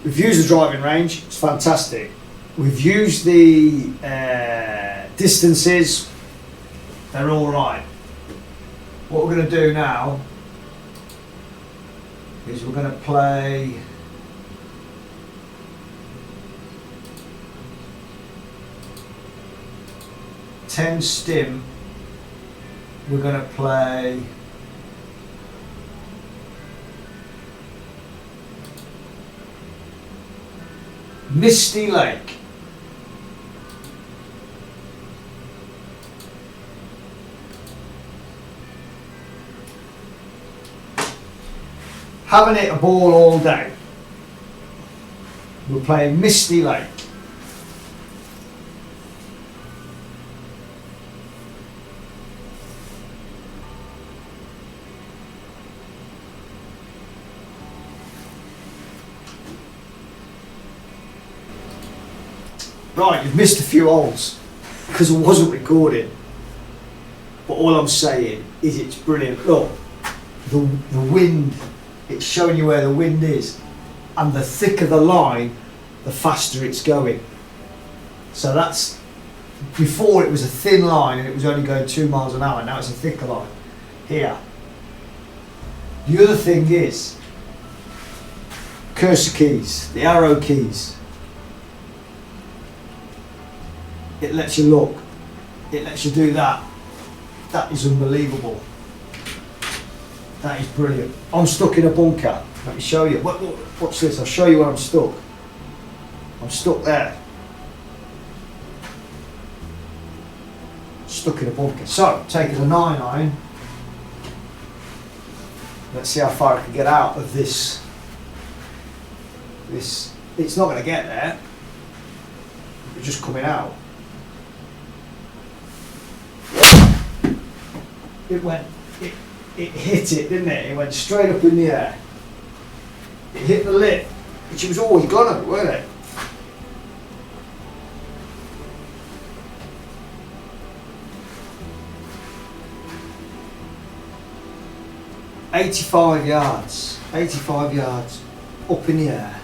We've used the driving range, it's fantastic. We've used the distances, they're all right. What we're going to do now is we're going to play ten stim. We're going to play Misty Lake. Haven't hit a ball all day. We're playing Misty Lake. Right, you've missed a few holes because I wasn't recording. But all I'm saying is it's brilliant. Look, the wind, it's showing you where the wind is. And the thicker the line, the faster it's going. So that's, before it was a thin line and it was only going 2 miles an hour, now it's a thicker line. Here. The other thing is, cursor keys, the arrow keys. It lets you look, it lets you do that. That is unbelievable. That is brilliant. I'm stuck in a bunker. Let me show you. Watch this, I'll show you where I'm stuck. I'm stuck there. Stuck in a bunker. So, taking a 9-iron. Let's see how far I can get out of this. It's not going to get there. It's just coming out. It hit it, didn't it? It went straight up in the air. It hit the lip, which it was always gonna, weren't it? "85 yards, 85 yards up in the air."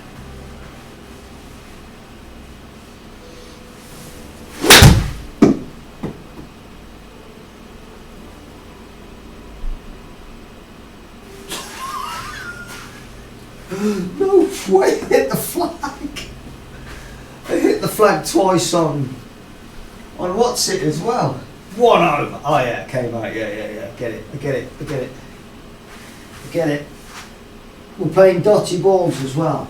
No way, it hit the flag. It hit the flag twice on what's it as well. 1 over. Oh yeah, it came out. Yeah. Get it. We're playing dotty balls as well.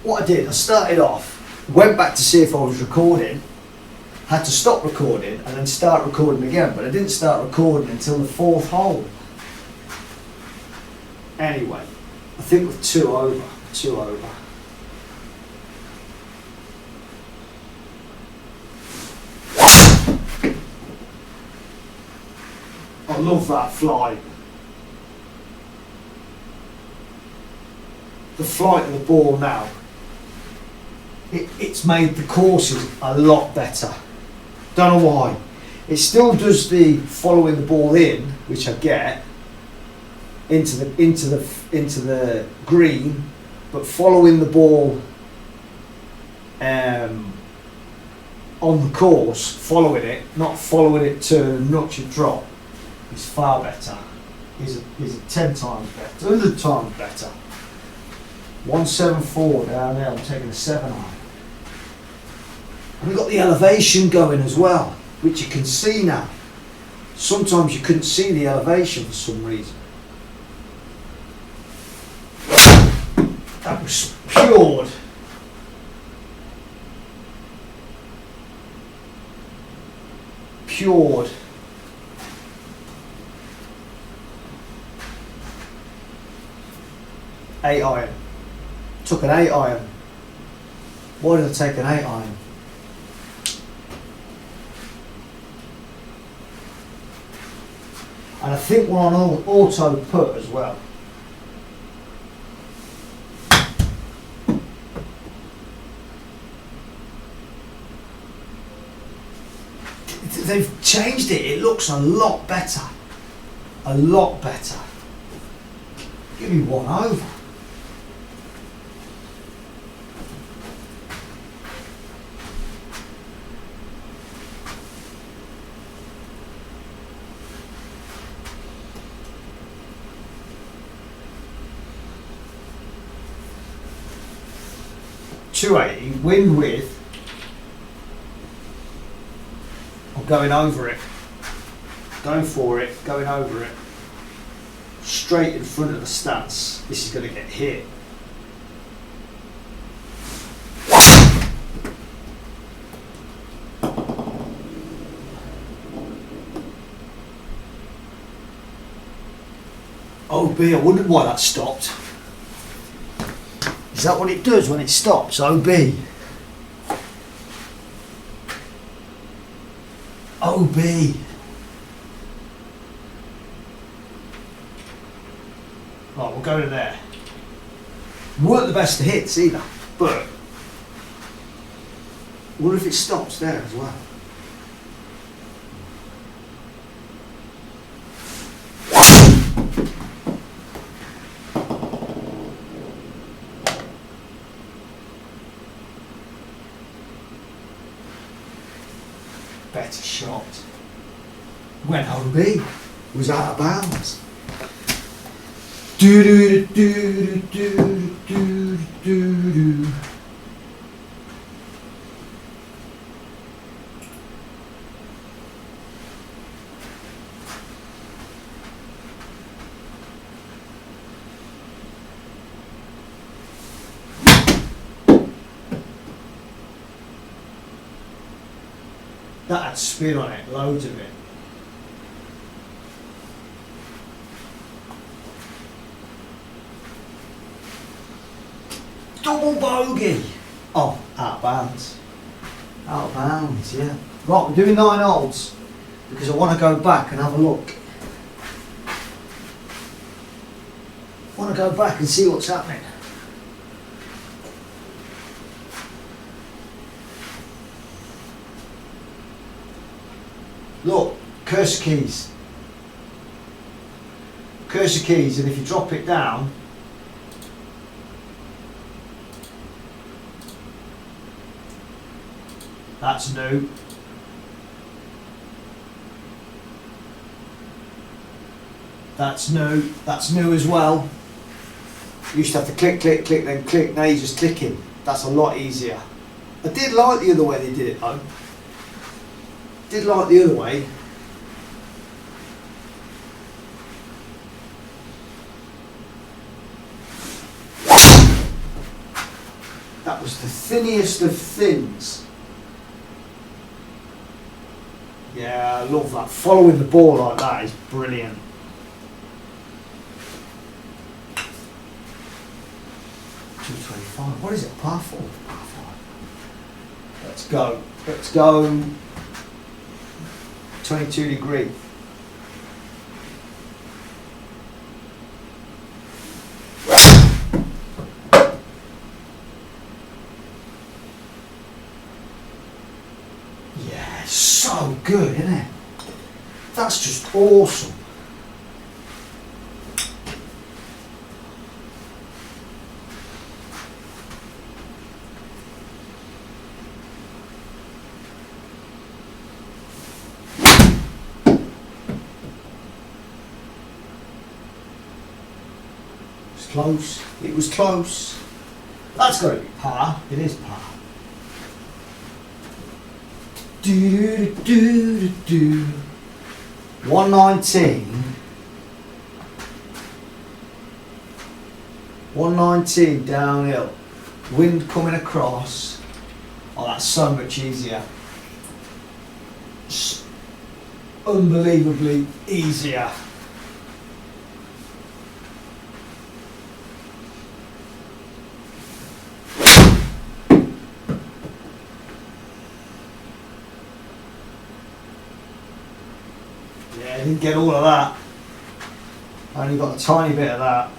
What I did, I started off, went back to see if I was recording, had to stop recording and then start recording again, but I didn't start recording until the 4th hole. Anyway, I think with 2 over. I love that flight. The flight of the ball now, it's made the courses a lot better. Don't know why. It still does the following the ball in, which I get, into the green, but following the ball on the course, following it, not following it to notch and drop, is far better. Is 10 times better, 100 times better. 174 down there. I'm taking a 7-iron. And we've got the elevation going as well, which you can see now. Sometimes you couldn't see the elevation for some reason. That was pured. Pured. Eight iron. Took an 8-iron. Why did I take an 8-iron? And I think we're on auto put as well. They've changed it. It looks a lot better. A lot better. Give me one over. .280 wind width. I'm going over it. Going for it, going over it. Straight in front of the stance. This is going to get hit. OB, I wondered why that stopped. Is that what it does when it stops? OB. OB. Right, we'll go to there. Weren't the best of hits either, but what if it stops there as well? Better shot. Went OB. Was out of bounds. Do do do do do do do. That had spin on it, loads of it. Double bogey! Oh, out of bounds. Out of bounds, yeah. Right, we're doing 9 holes because I want to go back and have a look. I want to go back and see what's happening. Look, cursor keys. Cursor keys, and if you drop it down, that's new. That's new. That's new as well. You used to have to click, click, click, then click. Now you're just clicking. That's a lot easier. I did like the other way they did it though. Did like the other way. That was the thinnest of thins. Yeah, I love that. Following the ball like that is brilliant. .225. What is it? Par 4? Par 5. Let's go. Let's go. 22 degree. Yeah, so good, isn't it? That's just awesome. Close. It was close. That's got to be par. It is par. Do do do do. 119. 119 downhill. Wind coming across. Oh, that's so much easier. Unbelievably easier. Yeah, I didn't get all of that. I only got a tiny bit of that.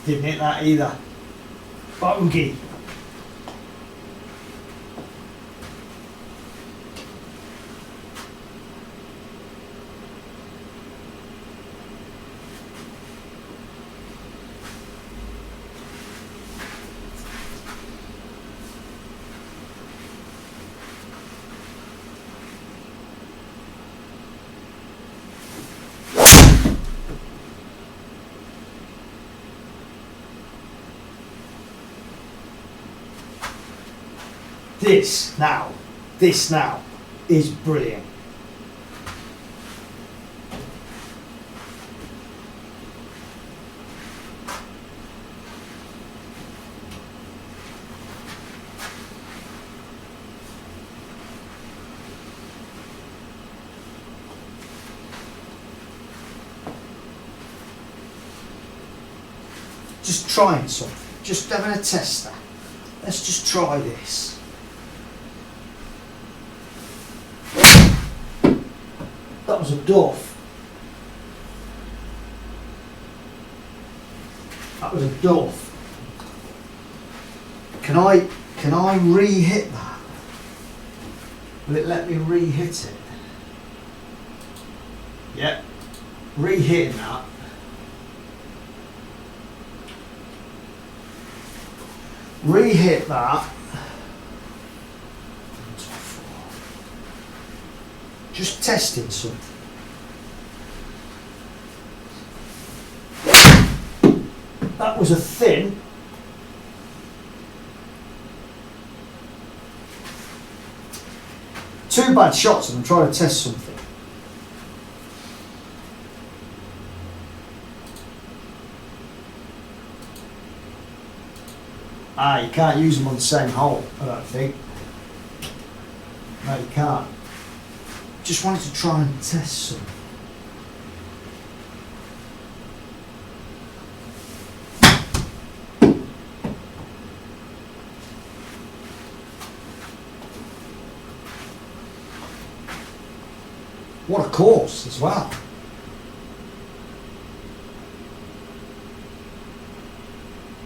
Didn't hit that either. Bogey. This now is brilliant. Just trying something, just having a tester. Let's just try this. That was a duff. That was a duff. Can I re-hit that? Will it let me re-hit it? Yep. Re-hitting that. Re-hit that. Just testing something. That was a thin. Two bad shots and I'm trying to test something. You can't use them on the same hole, I don't think. No, you can't. Just wanted to try and test something. What a course as well.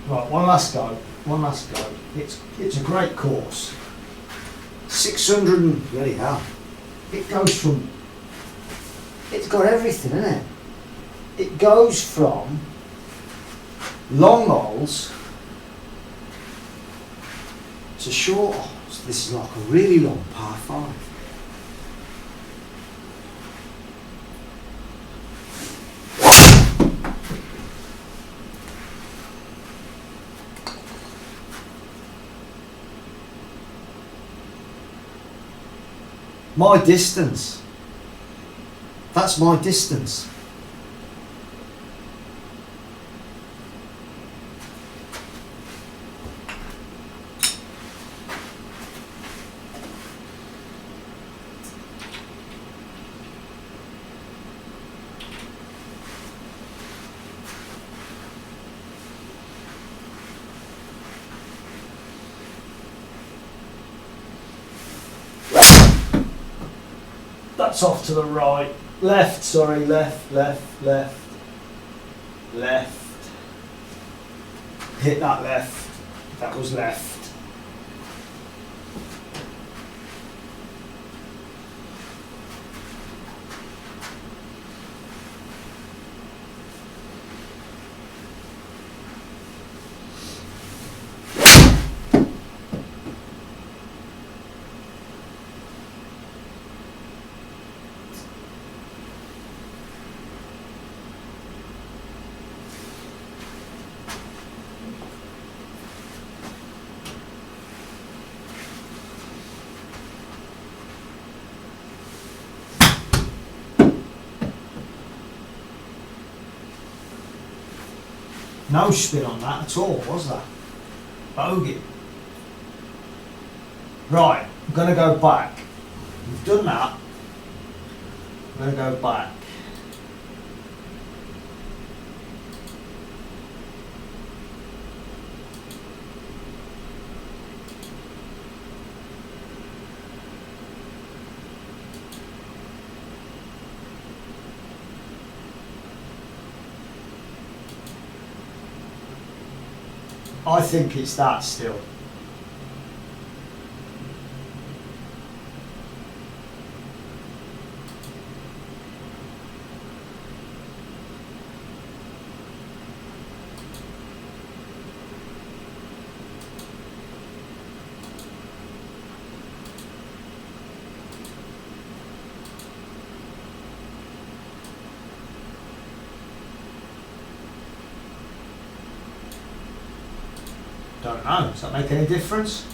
Right, one last go. It's a great course. 600 and bloody hell. It goes from, it's got everything in it. It goes from long holes to short holes. This is like a really long par 5. My distance. That's my distance. That's off to the right. Left, sorry, left. Hit that left. That was left. No spin on that at all, was that? Bogey. Right, I'm going to go back. We've done that. I'm going to go back. I think it's that still. Don't know. Does that make any difference?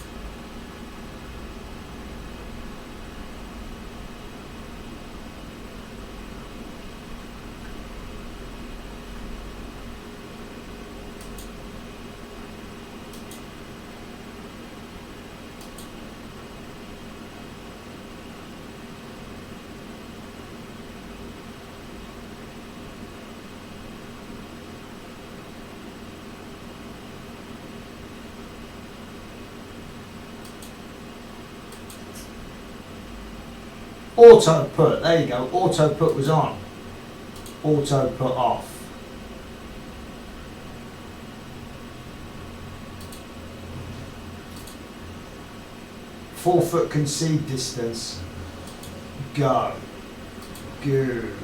Auto put, there you go, auto put was on, auto put off. Four foot concede distance, go, good.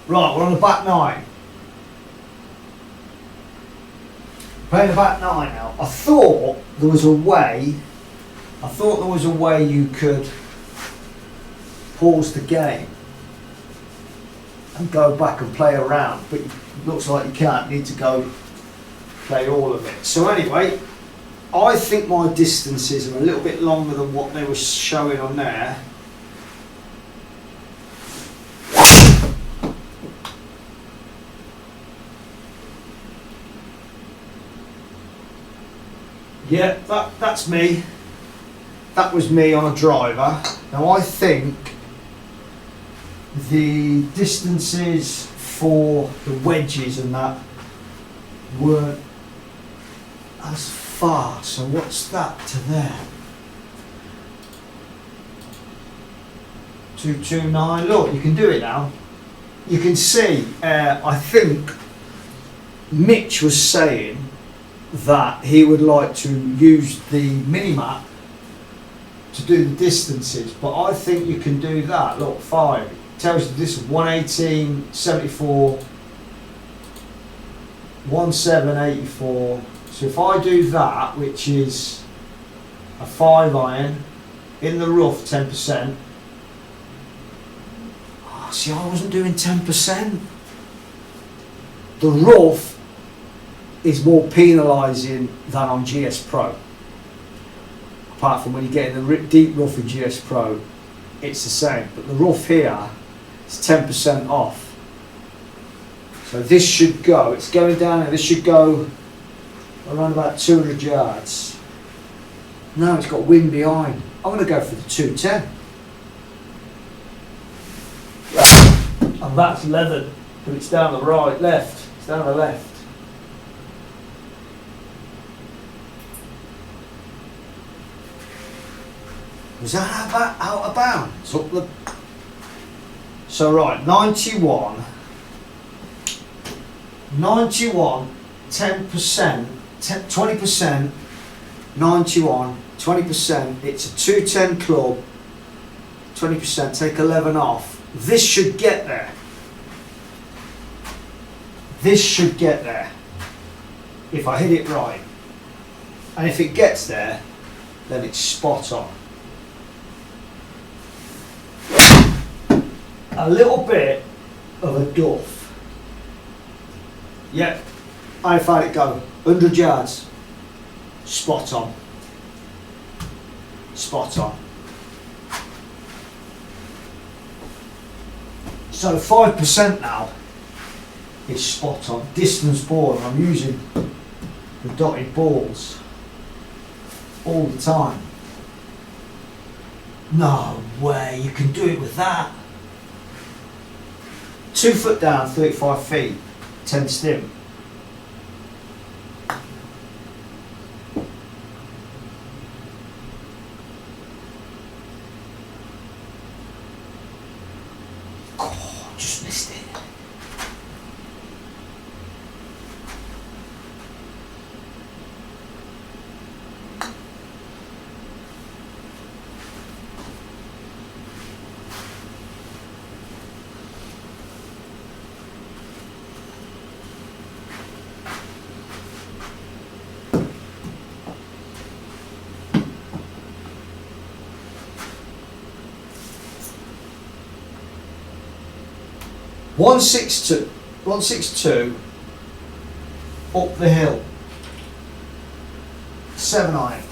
Right, we're on the back nine. Playing the back nine now. I thought there was a way you could pause the game and go back and play around, but it looks like you can't. You need to go play all of it. So anyway, I think my distances are a little bit longer than what they were showing on there. Yeah, that's me. That was me on a driver. Now I think the distances for the wedges and that weren't as far. So what's that to there? 229. Look, you can do it now. You can see. I think Mitch was saying that he would like to use the mini-map to do the distances, but I think you can do that. Look, 5 it tells you this is 118, 74, 1784. So if I do that, which is a 5 iron in the rough, 10%. Oh, see, I wasn't doing 10%. The rough is more penalising than on GSPro. Apart from when you get in the deep rough in GSPro, it's the same. But the rough here is 10% off. So this should go, it's going down, and this should go around about 200 yards. No, it's got wind behind. I'm going to go for the 210. And that's leathered, but it's down the right, left. It's down the left. Was that out of bounds? Up the... So right, 91, 10%, 20%, 91, 20%, it's a 210 club, 20%, take 11 off. This should get there. This should get there, if I hit it right. And if it gets there, then it's spot on. A little bit of a duff. Yep, I found it go. 100 yards. Spot on. Spot on. So 5% now is spot on. Distance ball, and I'm using the dotted balls all the time. No way, you can do it with that. 2 foot down, 35 feet, 10 stim. 162, 162 up the hill, 7 iron.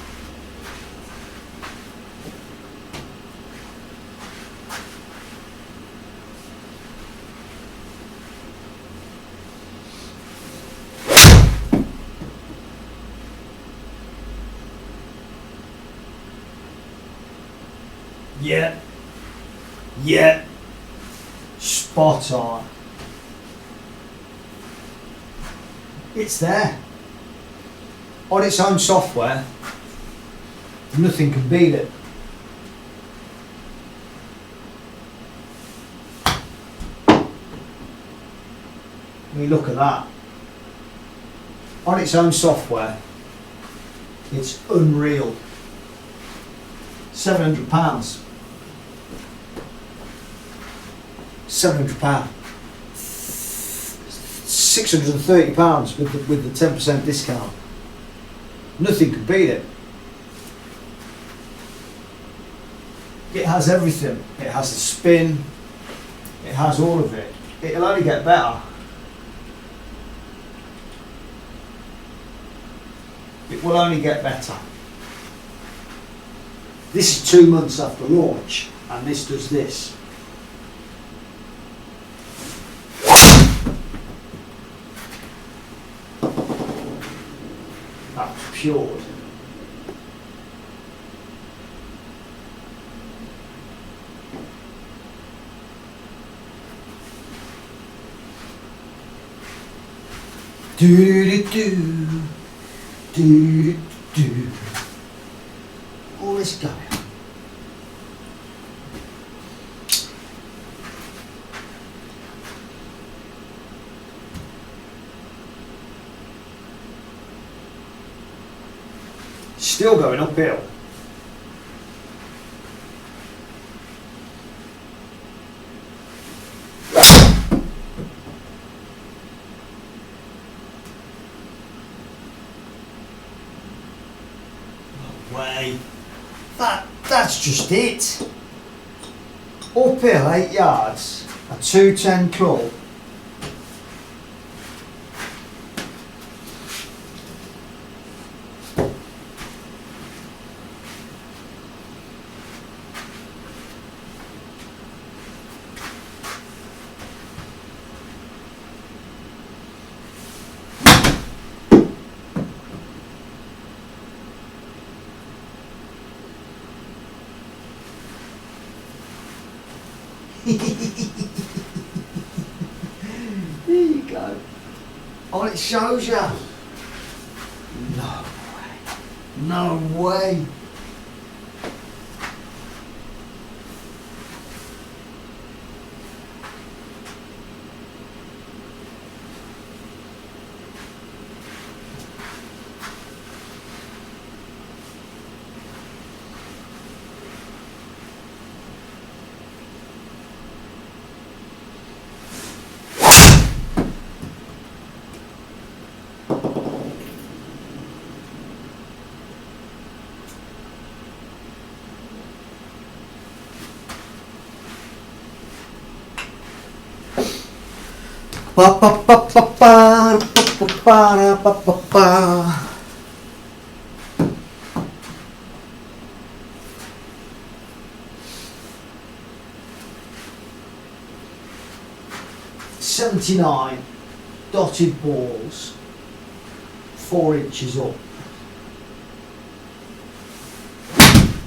Yeah, spot on. It's there. On its own software, nothing can beat it. I mean, look at that. On its own software, it's unreal. £700. £700. £630 with the 10% discount. Nothing can beat it. It has everything. It has the spin. It has all of it. It'll only get better. It will only get better. This is 2 months after launch, and this does this. That's cured. Do-do-do, do-do-do. All this going on. Still going uphill. No way. That's just it. Uphill 8 yards, a 210 club. There you go. Oh, it shows you. No way. No way. Ba ba ba ba ba ba ba ba ba ba. $79 dotted balls, 4 inches up.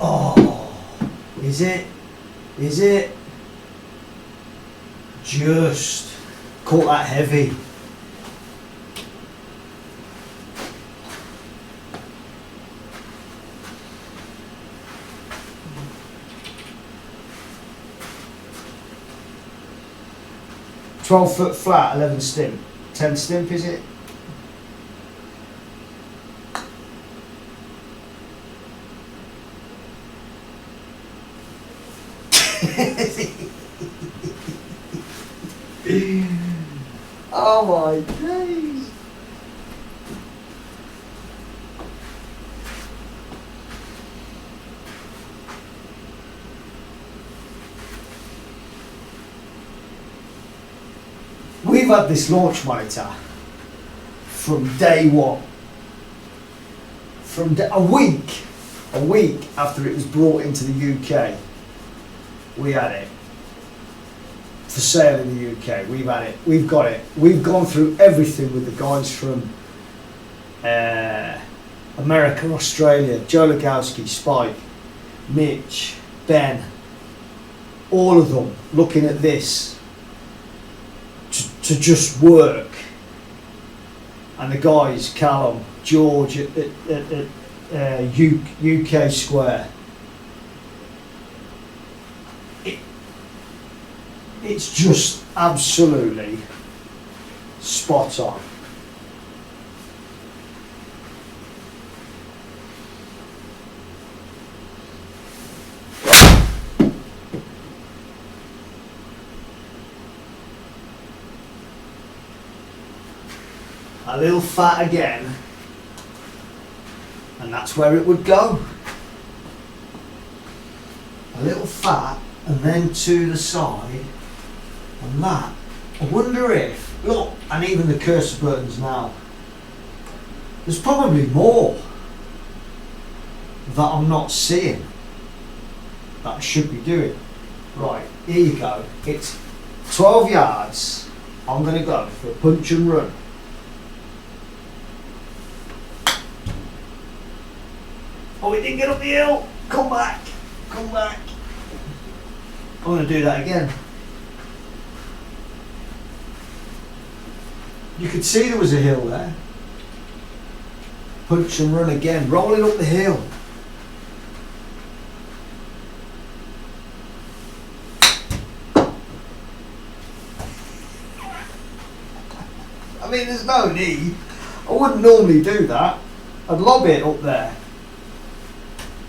Oh, is it? Is it? Just caught that heavy. $12 flat, 11 stimp. 10 stimp, is it? Oh my days. we've had this launch monitor from day one. From a week after it was brought into the UK, we had it for sale in the UK. We've had it. We've got it. We've gone through everything with the guys from America, Australia, Joe Legowski, Spike, Mitch, Ben, all of them looking at this to just work. And the guys, Callum, George at UK Square. It's just absolutely spot on. A little fat again, and that's where it would go. A little fat, and then to the side, and that. I wonder if, look, and even the cursor buttons now, there's probably more that I'm not seeing that I should be doing. Right, here you go. It's 12 yards. I'm going to go for a punch and run. Oh, it didn't get up the hill. Come back. Come back. I'm going to do that again. You could see there was a hill there. Punch and run again. Rolling up the hill. I mean, there's no need. I wouldn't normally do that. I'd lob it up there.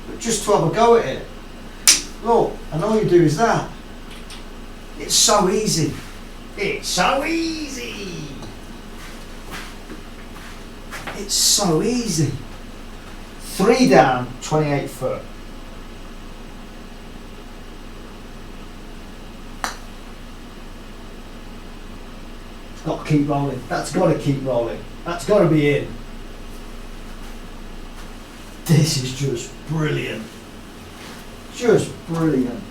But just to have a go at it. Look, and all you do is that. It's so easy. It's so easy. It's so easy. 3 down, 28 foot. It's got to keep rolling. That's got to keep rolling. That's got to be in. This is just brilliant. Just brilliant.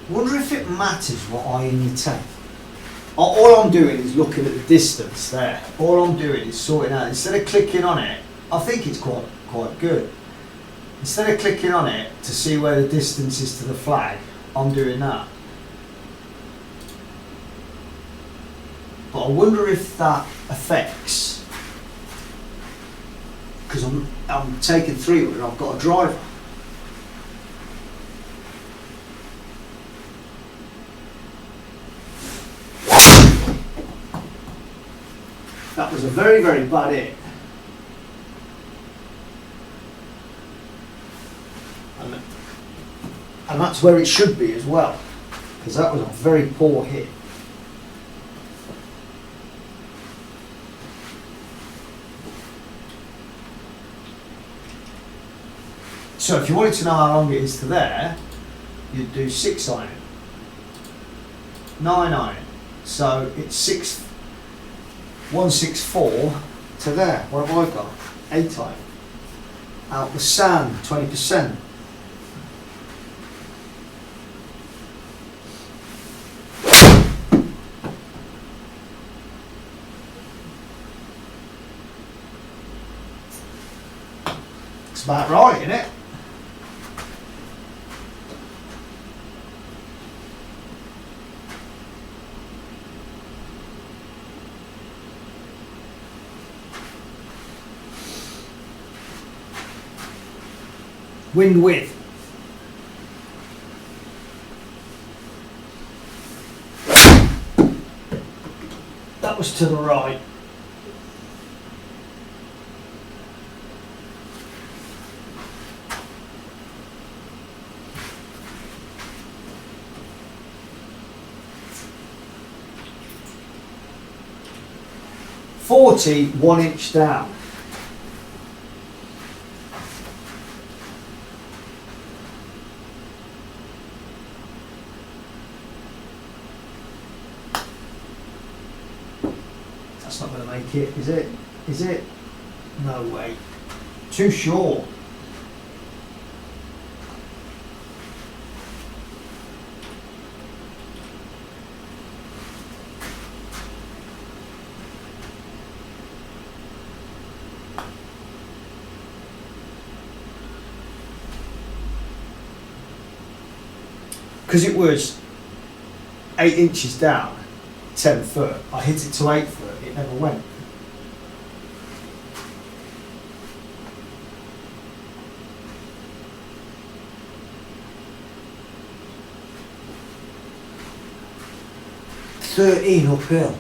I wonder if it matters what I imitate. All I'm doing is looking at the distance there. All I'm doing is sorting out, instead of clicking on it, I think it's quite good. Instead of clicking on it to see where the distance is to the flag, I'm doing that. But I wonder if that affects, because I'm taking 300 and I've got a driver. That was a very, very bad hit. And that's where it should be as well, because that was a very poor hit. So if you wanted to know how long it is to there, you'd do 6 iron, 9 iron. So it's 164 to there. What have I got? 8 iron. Out the sand, 20%. It's about right, isn't it? Wind width. That was to the right. 40, 1 inch down. That's not going to make it, is it? Is it? No way. Too short. Because it was 8 inches down, 10 foot. I hit it to 8 foot, it never went. "13 uphill."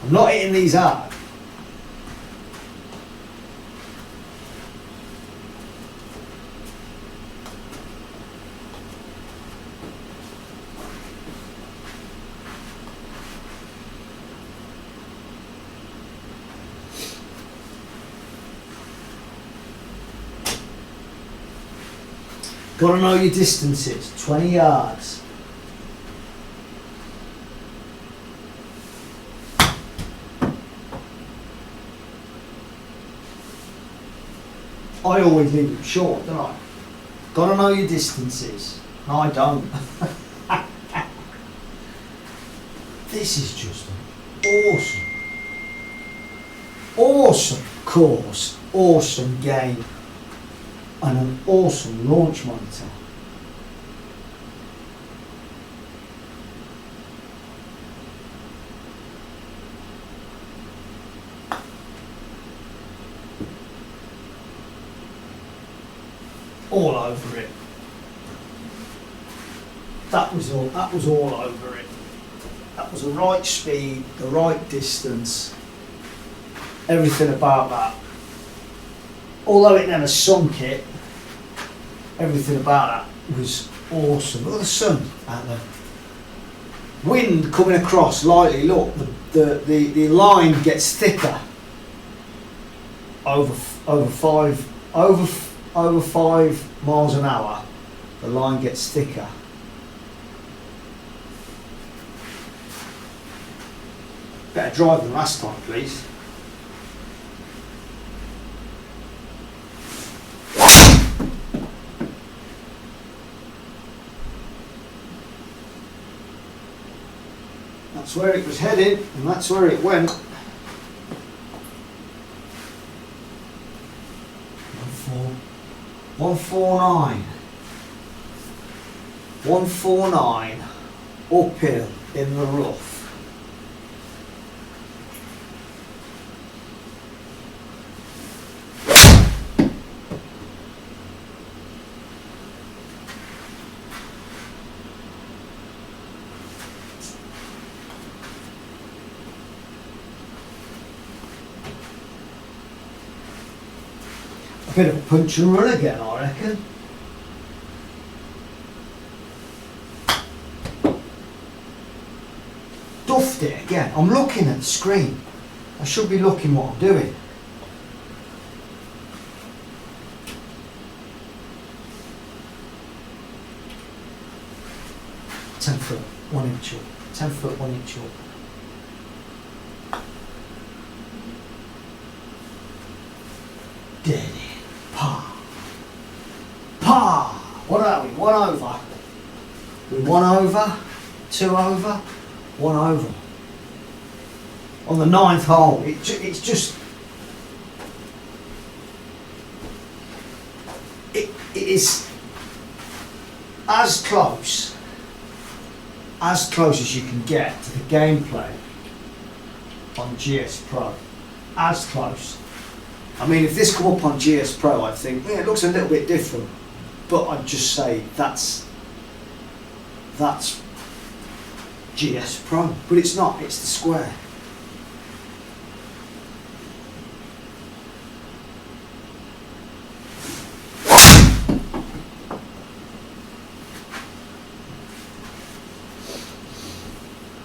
I'm not hitting these hard. Got to know your distances. 20 yards. I always leave them short, don't I? Got to know your distances. No, I don't. This is just an awesome course, awesome game, and an awesome launch monitor. All over it. That was all over it. That was the right speed, the right distance, everything about that. Although it never sunk it, everything about that was awesome. Look at the sun out there. Wind coming across lightly. Look, the line gets thicker over 5 miles an hour. The line gets thicker. Better drive than last time, please. That's where it was heading, and that's where it went. 149. 149 uphill in the rough. A bit of a punch and run again, I reckon. Duffed it again. I'm looking at the screen. I should be looking what I'm doing. "10 foot, 1 inch up. 10 foot, 1 inch up." Dead in. Pa. Pa. What are we? 1 over. We're 1 over, 2 over, 1 over. On the 9th hole, it's just. It is as close as you can get to the gameplay on GSPro. As close. I mean, if this come up on GSPro, I'd think, yeah, it looks a little bit different. But I'd just say that's That's GSPro, but it's not, it's the square.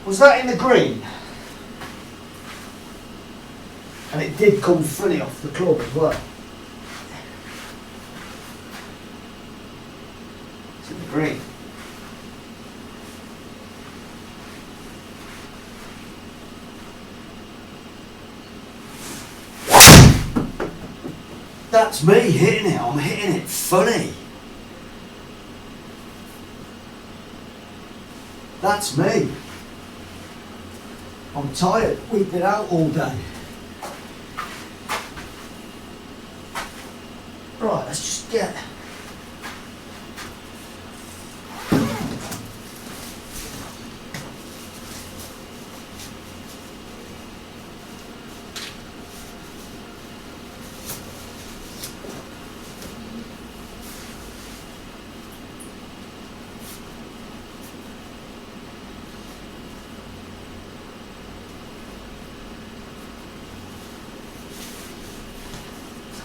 Was that in the green? And it did come fully off the club as well. It's in the green. That's me hitting it, I'm hitting it funny. That's me. I'm tired, we've been out all day. Right, let's just get...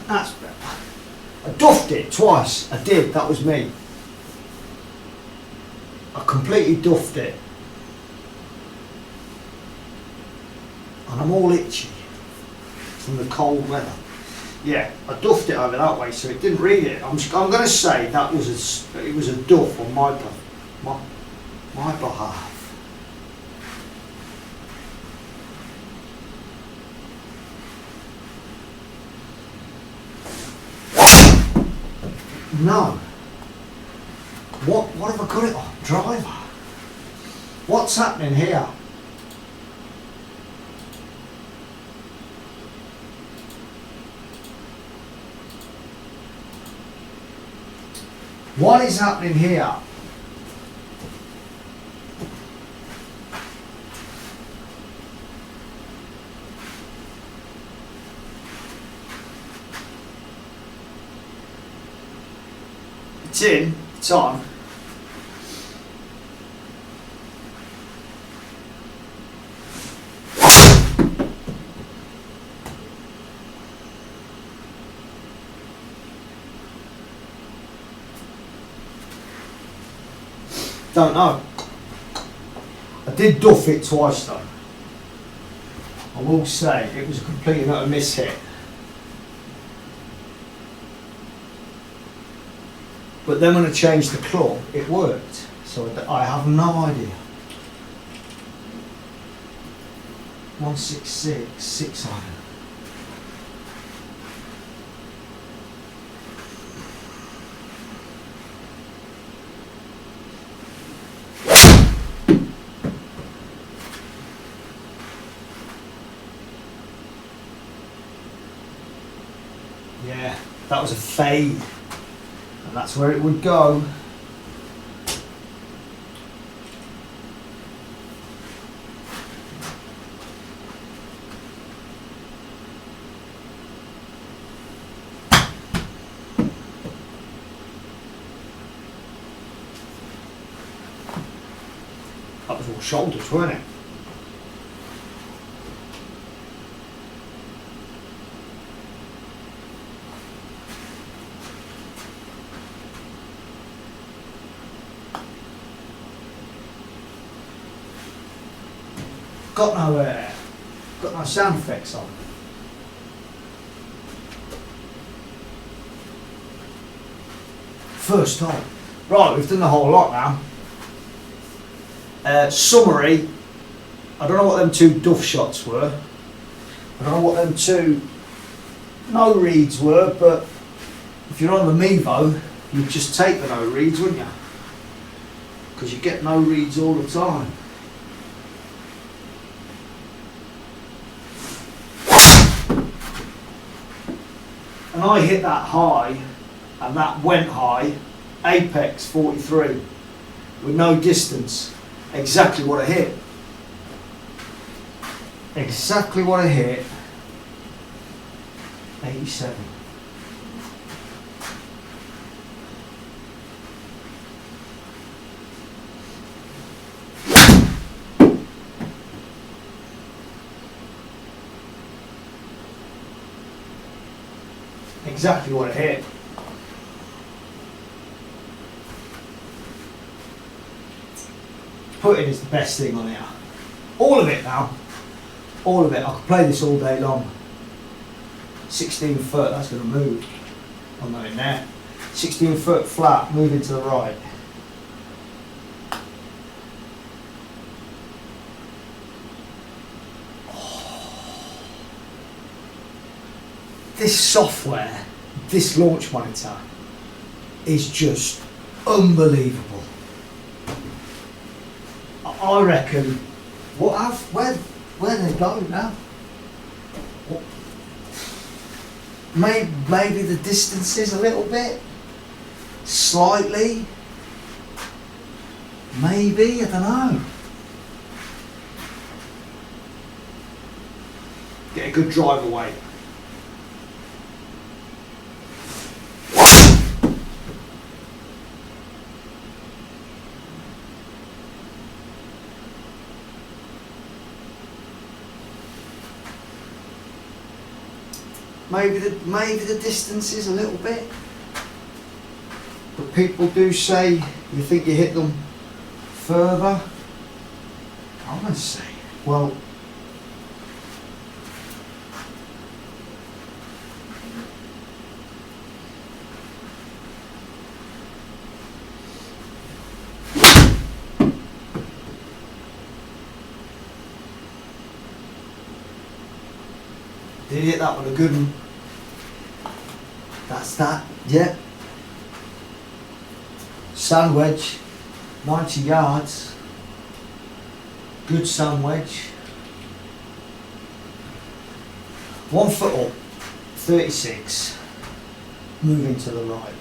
That's better. I duffed it twice. I did, that was me. I completely duffed it. And I'm all itchy from the cold weather. Yeah, I duffed it over that way, so it didn't read it. I'm going to say that was it was a duff on my behalf. No. What have I got it on? Driver. What's happening here? What is happening here? It's in, it's on. Don't know. I did duff it twice though. I will say it was a complete and utter miss hit. But then when I changed the club, it worked. So I have no idea. 166, 6 iron. Yeah, that was a fade. And that's where it would go. That was all shoulders, weren't it? Got no sound effects on. First time. Right, we've done the whole lot now. Summary. I don't know what them 2 duff shots were. I don't know what them 2 no reads were, but if you're on the Mevo, you'd just take the no reads, wouldn't you? Because you get no reads all the time. And I hit that high, and that went high, apex 43, with no distance. Exactly what I hit. Exactly what I hit. 87. exactly what it hit. Putting is the best thing on here. All of it now. All of it. I could play this all day long. 16 foot, that's going to move. I'm not in there. 16 foot flat, moving to the right. This software, this launch monitor, is just unbelievable. I reckon, where they go now? Maybe the distances a little bit, slightly, maybe, I don't know. Get a good drive away. Maybe the distance is a little bit, but people do say you think you hit them further. I'm going to say, well, did hit that one a good one. That's that, yeah. Sand wedge, 90 yards. Good sand wedge. 1 foot up, 36. Moving to the right.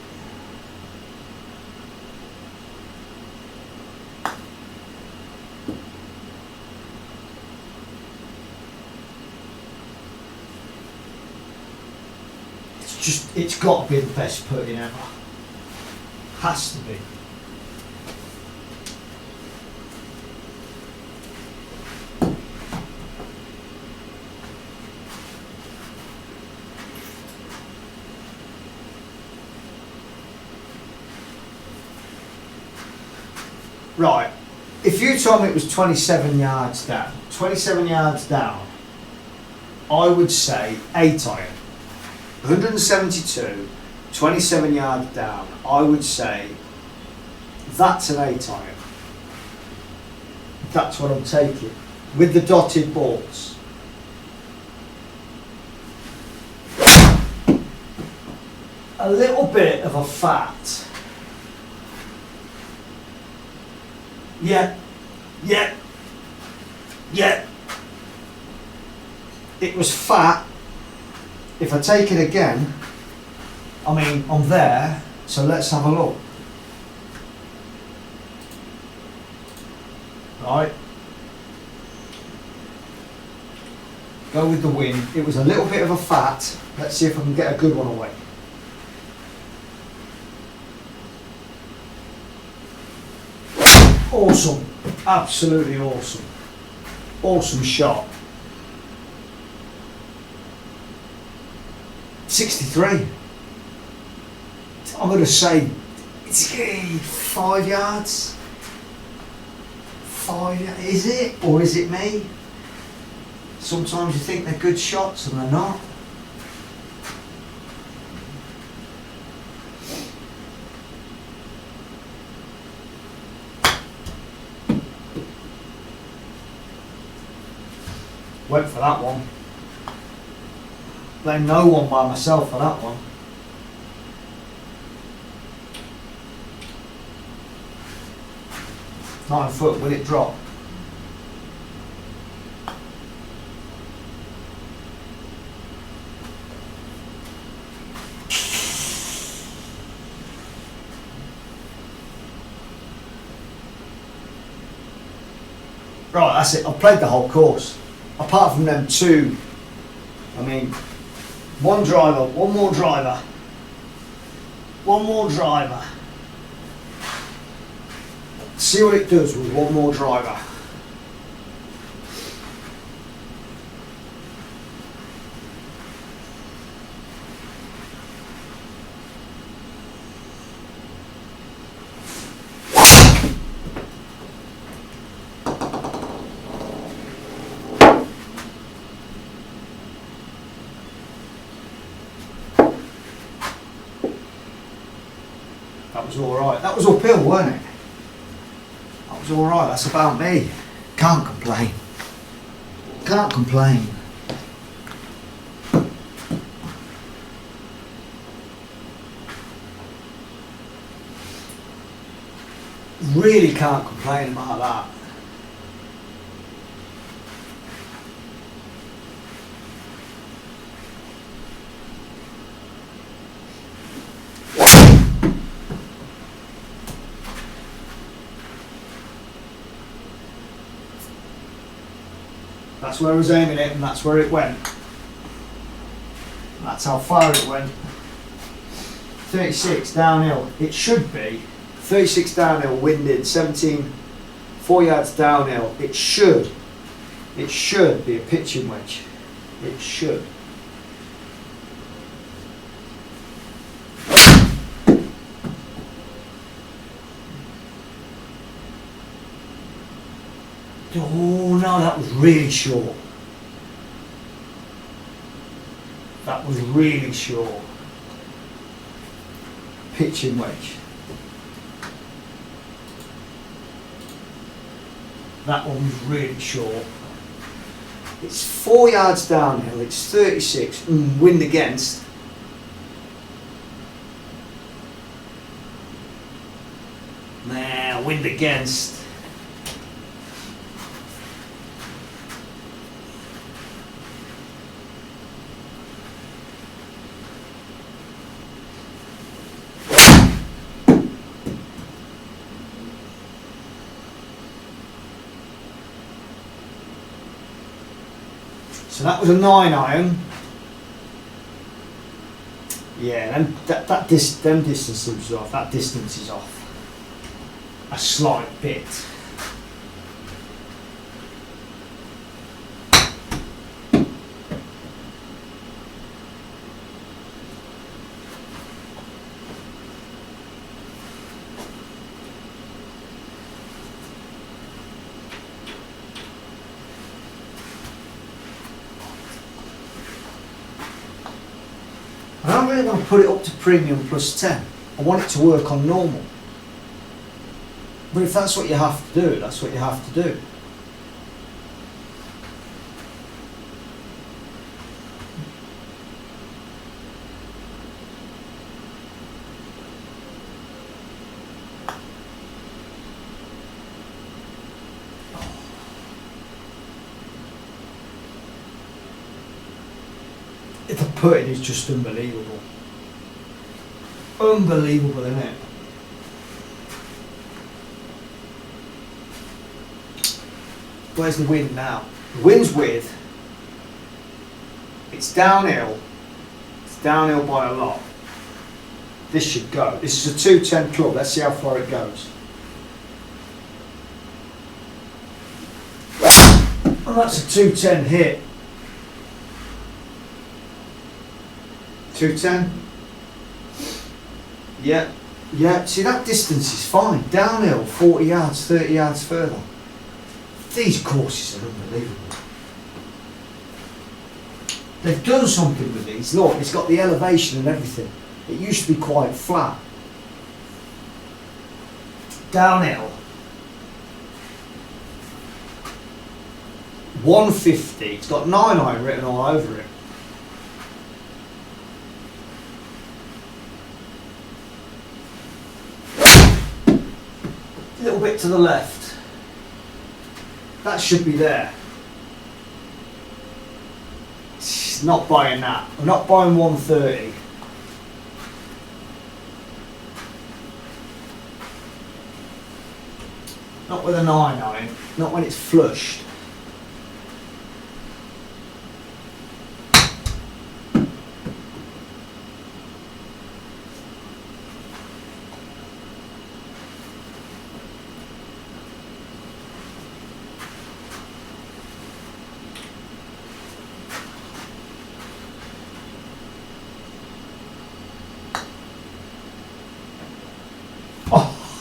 It's got to be the best putting ever. Has to be. Right, if you told me it was 27 yards down, I would say 8 iron. 172, 27 yards down, I would say that's an 8 iron. That's what I'm taking, with the dotted balls. A little bit of a fat. Yeah. It was fat. If I take it again, I mean, I'm there, so let's have a look. Right. Go with the wind. It was a little bit of a fat. Let's see if I can get a good one away. Awesome. Absolutely awesome. Awesome shot. 63. I'm going to say it's 5 yards. 5 yards. Is it? Or is it me? Sometimes you think they're good shots and they're not. Went for that one. Blame no one by myself for that one. Nine foot, will it drop? Right, that's it. I've played the whole course. Apart from them two, I mean, one driver, one more driver, one more driver. See what it does with one more driver. That was alright. That was uphill, weren't it? That was alright, that's about me. Can't complain. Can't complain. Really can't complain about that. That's where I was aiming it, and that's where it went. That's how far it went. 36 downhill. It should be 36 downhill, winded, 17, 4 yards downhill. It should be a pitching wedge. It should. Oh no, that was really short. That was really short. Pitching wedge. That one was really short. It's 4 yards downhill, it's 36, wind against. Nah, wind against. So that was a 9-iron. Yeah, them distances off. That distance is off a slight bit. I don't really want to put it up to premium plus 10. I want it to work on normal. But if that's what you have to do, that's what you have to do. The putting is just unbelievable. Unbelievable, isn't it? Where's the wind now? The wind's with. It's downhill. It's downhill by a lot. This should go. This is a 210 club. Let's see how far it goes. And that's a 210 hit. 210. Yeah. See, that distance is fine. Downhill, 40 yards, 30 yards further. These courses are unbelievable. They've done something with these. Look, it's got the elevation and everything. It used to be quite flat. Downhill. 150. It's got 9-iron written all over it. A little bit to the left. That should be there. Not buying that. I'm not buying 130. Not with a 9-iron. Not when it's flushed.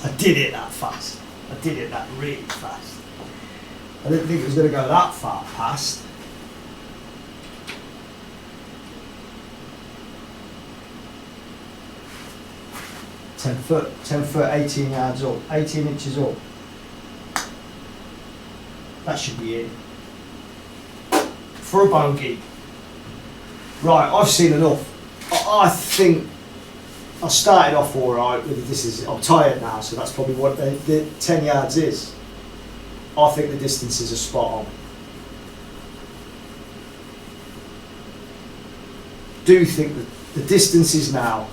I did it that fast. I did it that really fast. I didn't think it was going to go that far past. 10 foot, 18 yards up, 18 inches up. That should be it. For a bogey. Right, I've seen enough. I think I started off alright with this. I'm tired now, so that's probably what the 10 yards is. I think the distances are spot on. Do think that the distances now,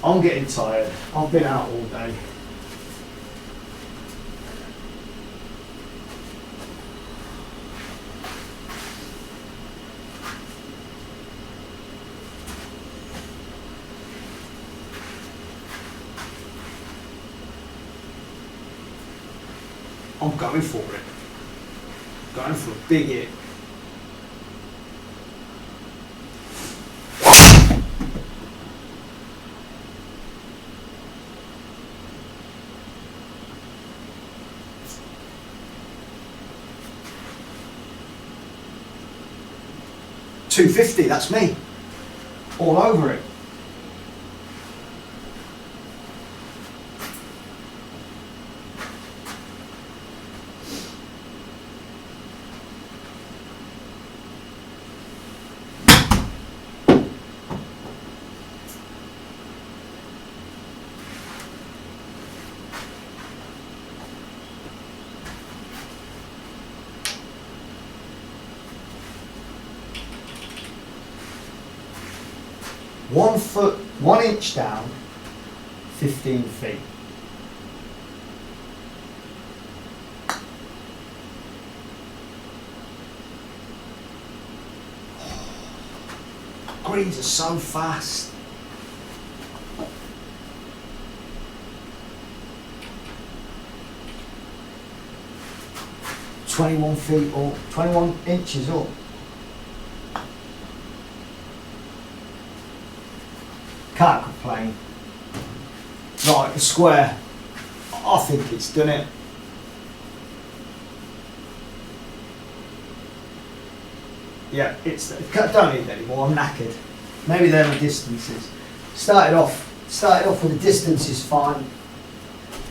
I'm getting tired. I've been out all day. I'm going for it. Going for a big hit. $250, that's me. All over it. One foot, 1 inch down, 15 feet. Greens are so fast. $21 feet or 21 inches up. Can't complain. Right, the square. I think it's done it. Yeah, don't need it anymore. I'm knackered. Maybe they're the distances. Started off with the distances fine,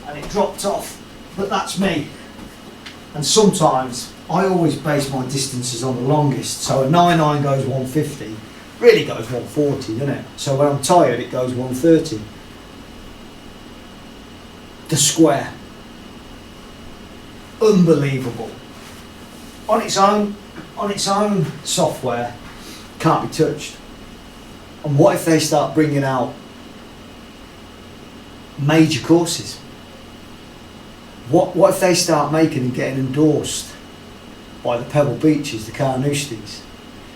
and it dropped off. But that's me. And sometimes I always base my distances on the longest. So a 9.9 goes 150. Really goes 140, doesn't it? So when I'm tired, it goes 130. The square, unbelievable. On its own software, can't be touched. And what if they start bringing out major courses? What if they start making and getting endorsed by the Pebble Beaches, the Carnousties?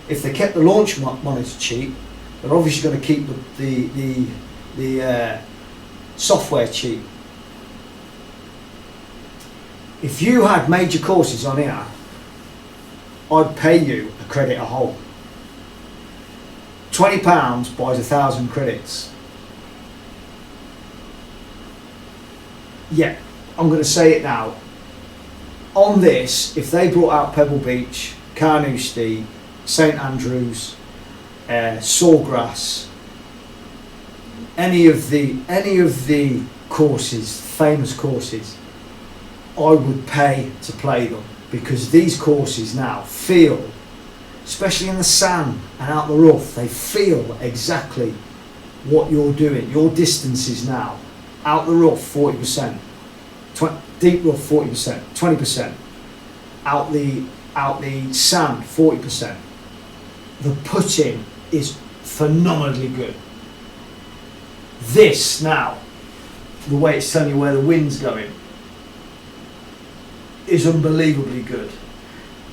If they kept the launch monitor cheap, they're obviously going to keep the software cheap. If you had major courses on here, I'd pay you a credit a hole. £20 buys 1,000 credits. Yeah, I'm going to say it now. On this, if they brought out Pebble Beach, Carnoustie, St Andrews, Sawgrass, any of the courses, famous courses, I would pay to play them, because these courses now feel, especially in the sand and out the rough, they feel exactly what you're doing. Your distances now, out the rough 40%, deep rough 40%, 20%, out the sand 40%. The putting is phenomenally good. This now, the way it's telling you where the wind's going, is unbelievably good.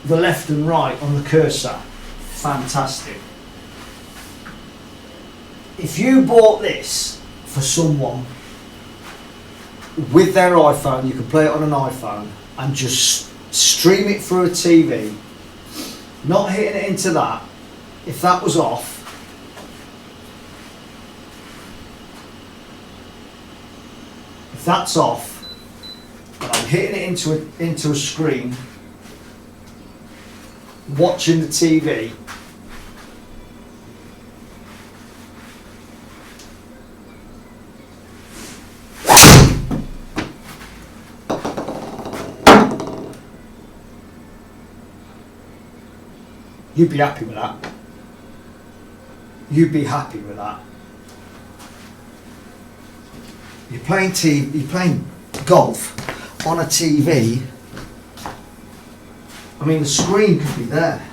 The left and right on the cursor, fantastic. If you bought this for someone with their iPhone, you can play it on an iPhone and just stream it through a TV, not hitting it into that. If that was off, if that's off, and I'm hitting it into a screen, watching the TV, You'd be happy with that. You'd be happy with that. You're playing golf on a TV. I mean, the screen could be there.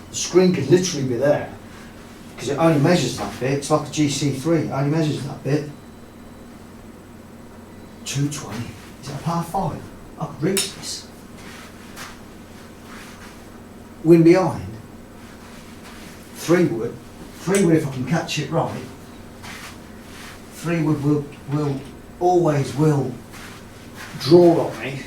The screen could literally be there because it only measures that bit. It's like a GC3. It only measures that bit. 220. Is it a par 5? I could reach this. Wind behind. 3 wood. 3 wood if I can catch it right. 3 wood will always draw on me.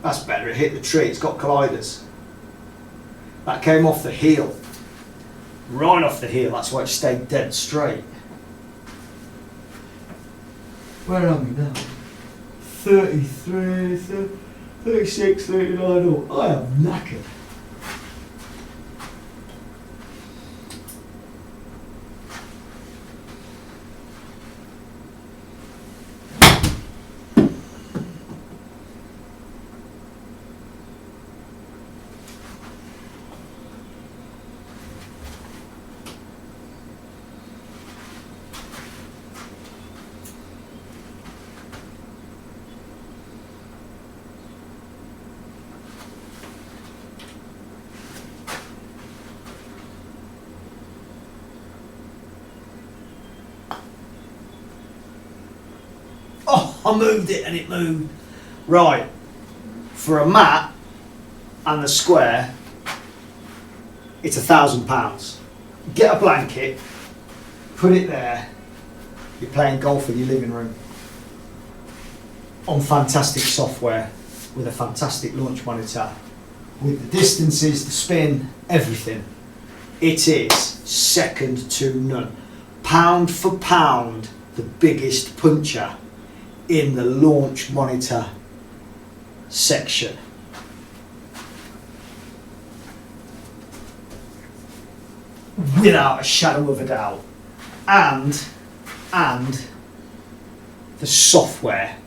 That's better, it hit the tree, it's got colliders. That came off the heel. Right off the heel, that's why it stayed dead straight. Where are we now? 33, 36, 39, oh, I am knackered. I moved it and it moved. Right, for a mat and the square, it's £1,000. Get a blanket, put it there, you're playing golf in your living room on fantastic software with a fantastic launch monitor, with the distances, the spin, everything. It is second to none. Pound for pound, the biggest puncher in the launch monitor section. Without a shadow of a doubt. And the software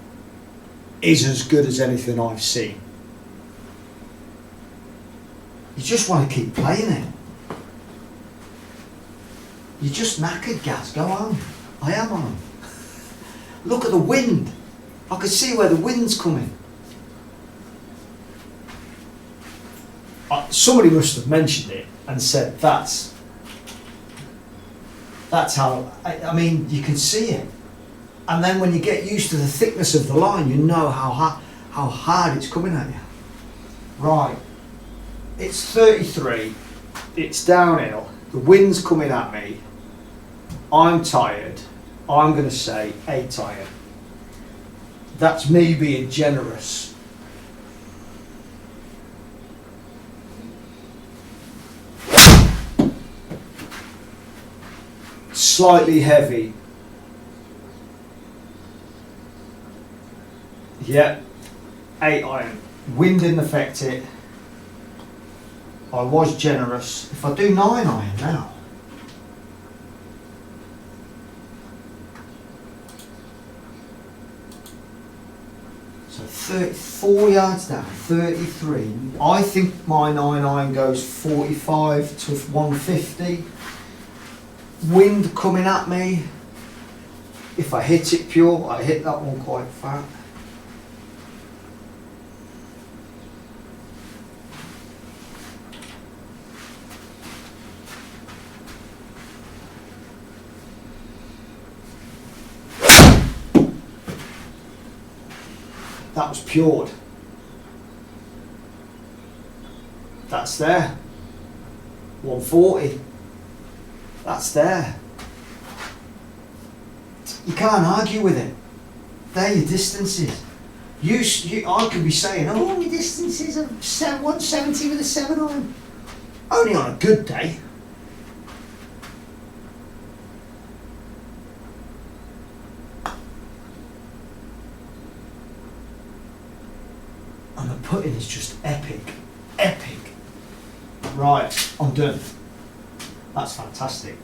is as good as anything I've seen. You just want to keep playing it. You're just knackered, Gaz, go home. I am home. Look at the wind. I can see where the wind's coming. Somebody must have mentioned it and said that's how, I mean, you can see it. And then when you get used to the thickness of the line, you know how hard it's coming at you. Right, it's 33, it's downhill, the wind's coming at me, I'm tired. I'm going to say A-tire. That's me being generous. Slightly heavy. Yeah, 8 iron. Wind didn't affect it. I was generous. If I do 9 iron now, so 34 yards down, 33. I think my 9 iron goes 45 to 150. Wind coming at me. If I hit it pure, I hit that one quite fat. That was pured. That's there. 140. That's there. You can't argue with it. They're your distances. I could be saying, oh, my distances are 170 with a 7 iron. Only on a good day. And the putting is just epic. Epic. Right, I'm done. That's fantastic.